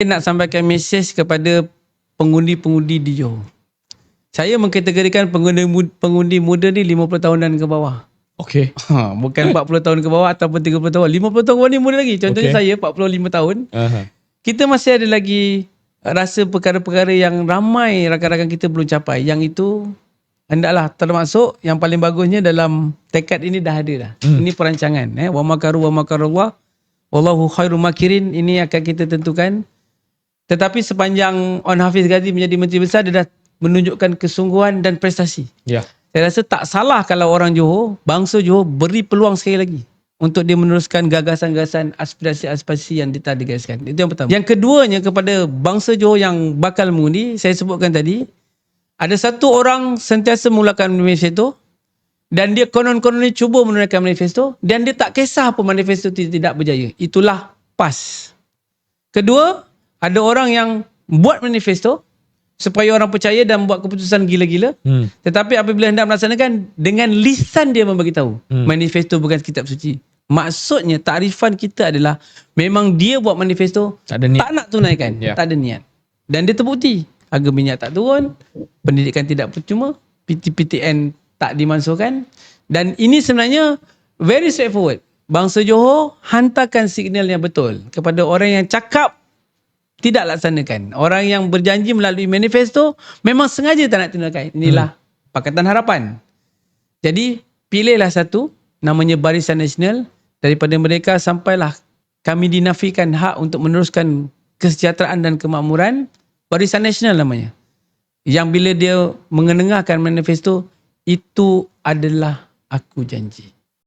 Saya nak sampaikan mesej kepada pengundi-pengundi di Johor. Saya mengkategorikan pengundi muda ni 50 tahunan ke bawah. Okey. Bukan 40 tahun ke bawah ataupun 30 tahun. 50 tahun ke bawah ni muda lagi. Contohnya saya 45 tahun. Kita masih ada lagi rasa perkara-perkara yang ramai rakan-rakan kita belum capai. Yang itu hendaklah termasuk yang paling bagusnya dalam tekad ini dah ada dah. Ini perancangan. Wa makaru wa makarullah. Wallahu khairul makirin. Ini akan kita tentukan. Tetapi sepanjang On Hafiz Ghazi menjadi Menteri Besar, dia dah menunjukkan kesungguhan dan prestasi. Ya. Saya rasa tak salah kalau orang Johor, bangsa Johor beri peluang sekali lagi untuk dia meneruskan gagasan-gagasan, aspirasi-aspirasi yang dia tadi gariskan. Itu yang pertama. Yang keduanya, kepada bangsa Johor yang bakal mengundi, saya sebutkan tadi, ada satu orang sentiasa mulakan manifesto dan dia konon-kononnya cuba menunaikan manifesto dan dia tak kisah apa manifesto tidak berjaya. Itulah PAS. Kedua, ada orang yang buat manifesto supaya orang percaya dan buat keputusan gila-gila. Tetapi apabila hendak melaksanakan, dengan lisan dia membagi tahu manifesto bukan kitab suci. Maksudnya takrifan kita adalah memang dia buat manifesto tak nak tunaikan, tak ada niat. Dan dia terbukti. Harga minyak tak turun, pendidikan tidak percuma, PTN tak dimansuhkan. Dan ini sebenarnya very straightforward. Bangsa Johor hantarkan signal yang betul kepada orang yang cakap tidak laksanakan. Orang yang berjanji melalui manifesto memang sengaja tak nak tunaikan. Inilah Pakatan Harapan. Jadi pilihlah satu, namanya Barisan Nasional. Daripada mereka sampailah kami dinafikan hak untuk meneruskan kesejahteraan dan kemakmuran. Barisan Nasional namanya. Yang bila dia mengenengahkan manifesto, itu adalah aku janji.